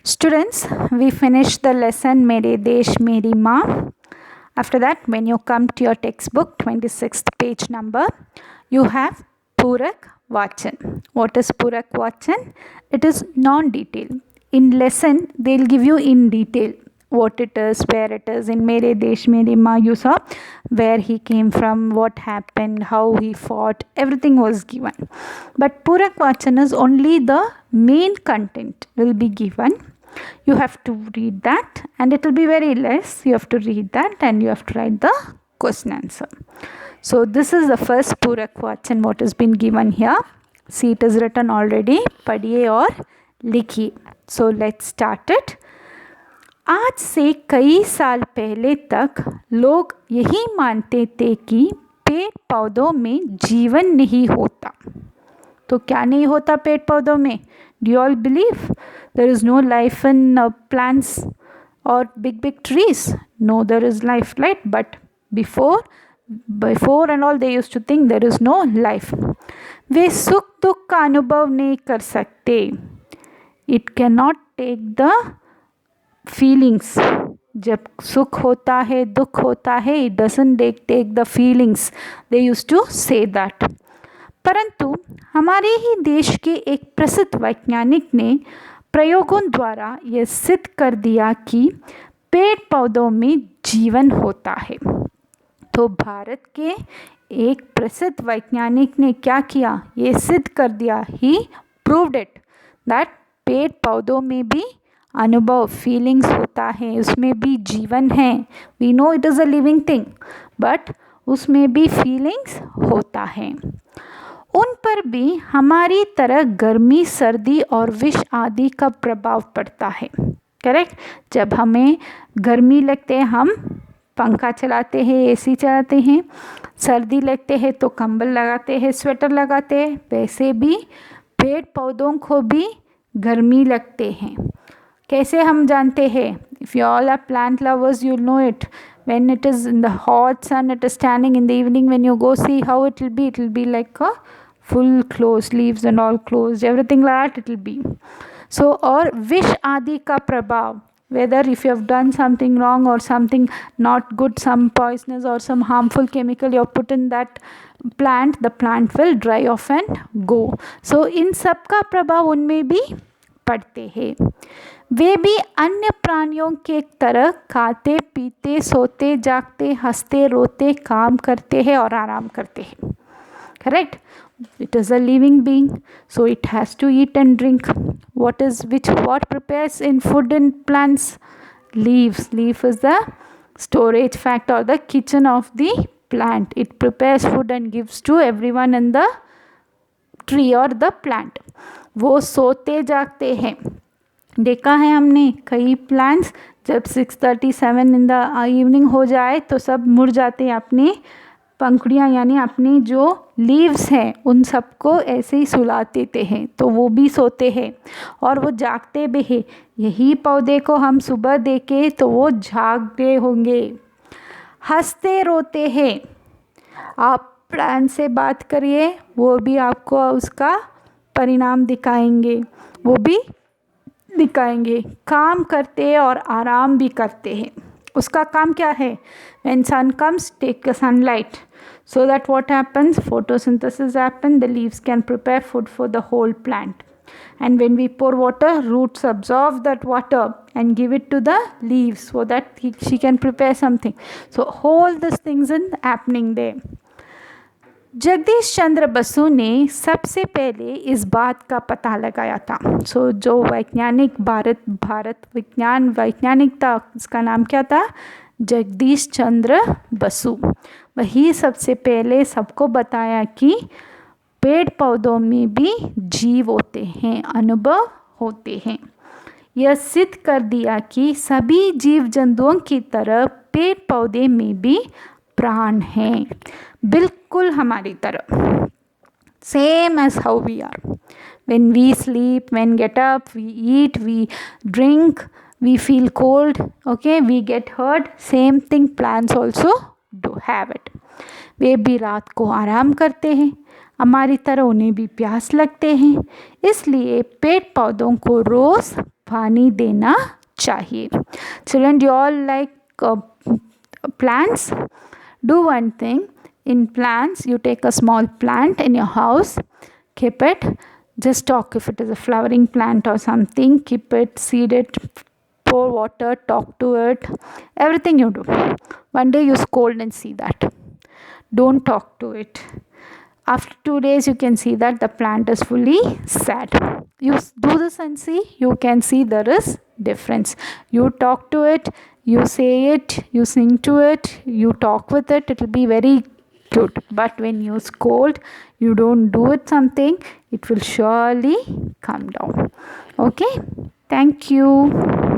Students, we finished the lesson Mere Desh Meri Maa. After that, when you come to your textbook, 26th page number, you have Purak Vachan. What is Purak Vachan? It is non-detail. In lesson, they'll give you in detail what it is, where it is. In Mere Desh Meri Maa, you saw where he came from, what happened, how he fought, everything was given. But Purak Vachan is only the main content will be given. You have to read that and it will be very less. You have to read that and you have to write the question answer. So this is the first Purak Vachan what has been given here. See, it is written already. Padhiye aur likhiye. So let's start it. आज से कई साल पहले तक लोग यही मानते थे कि पेड़ पौधों में जीवन नहीं होता. तो क्या नहीं होता पेड़ पौधों में? Do you all believe there is no life in plants or big trees? No, there is life, right? But before and all they used to think there is no life. वे सुख दुख का अनुभव नहीं कर सकते. It cannot take the feelings. जब सुख होता है, दुख होता है, it doesn't take the feelings. They used to say that. परंतु हमारे ही देश के एक प्रसिद्ध वैज्ञानिक ने प्रयोगों द्वारा यह सिद्ध कर दिया कि पेड़ पौधों में जीवन होता है. तो भारत के एक प्रसिद्ध वैज्ञानिक ने क्या किया? ये सिद्ध कर दिया. ही प्रूव्ड इट दैट पेड़ पौधों में भी अनुभव फीलिंग्स होता है, उसमें भी जीवन है. We know it is a living thing but उसमें भी फीलिंग्स होता है. उन पर भी हमारी तरह गर्मी, सर्दी और विष आदि का प्रभाव पड़ता है. करेक्ट. जब हमें गर्मी लगते हैं हम पंखा चलाते हैं, एसी चलाते हैं. सर्दी लगते हैं तो कंबल लगाते हैं, स्वेटर लगाते हैं. वैसे भी पेड़ पौधों को भी गर्मी लगते हैं. कैसे हम जानते हैं? If you all are plant lovers you know it. When it is in the hot sun, it is standing. In the evening when you go see how it will be like a full closed, leaves and all closed, everything like that it will be. So और विष आदि का प्रभाव, whether if you have done something wrong or something not good, some poisonous or some harmful chemical you have put in that plant, the plant will dry off and go. So इन सब का प्रभाव उनमें भी पड़ते हैं. वे भी अन्य प्राणियों के तरह खाते पीते सोते जागते हंसते रोते काम करते हैं और आराम करते हैं. Correct. It is a living being, so it has to eat and drink. What prepares in food in plants? Leaves. Leaf is the storage factor or the kitchen of the plant. It prepares food and gives to everyone in the tree or the plant. वो सोते जागते हैं. देखा है हमने कई plants जब 6:37 in the evening हो जाए तो सब मुड़ जाते हैं. अपनी पंखुड़ियाँ यानी अपनी जो लीव्स हैं उन सबको ऐसे ही सुला देते हैं. तो वो भी सोते हैं और वो जागते भी हैं. यही पौधे को हम सुबह देखें तो वो जाग गए होंगे. हंसते रोते हैं. आप प्लांट से बात करिए, वो भी आपको उसका परिणाम दिखाएंगे. वो भी दिखाएंगे. काम करते हैं और आराम भी करते हैं. उसका काम क्या है? When sun comes, take the sunlight. So that what happens? Photosynthesis happens. The leaves can prepare food for the whole plant. And when we pour water, roots absorb that water and give it to the leaves so that she can prepare something. So all these things are happening there. Jagdish चंद्र बसु ने सबसे पहले इस बात का पता लगाया था. सो जो वैज्ञानिक भारत विज्ञान वैज्ञानिक था, इसका नाम क्या था? जगदीश चंद्र बसु. वही सबसे पहले सबको बताया कि पेड़ पौधों में भी जीव होते हैं, अनुभव होते हैं. यह सिद्ध कर दिया कि सभी जीव जंतुओं की तरह पेड़ पौधे में भी प्राण हैं, बिल्कुल हमारी तरह. Same as how we are. When we sleep, when get up, we eat, we drink, we feel cold, okay, we get hurt. Same thing plants also do have it. वे भी रात को आराम करते हैं, हमारी तरह उन्हें भी प्यास लगते हैं. इसलिए पेड़ पौधों को रोज़ पानी देना चाहिए. Children, do you all like plants? Do one thing. In plants, you take a small plant in your house, keep it, just talk. If it is a flowering plant or something, keep it, seed it, pour water, talk to it, everything you do. One day you scold and see that. Don't talk to it. After 2 days, you can see that the plant is fully sad. You do this and see, you can see there is difference. You talk to it, you say it, you sing to it, you talk with it, it will be very cute. But when you scold, you don't do it something, it will surely come down. Okay, thank you.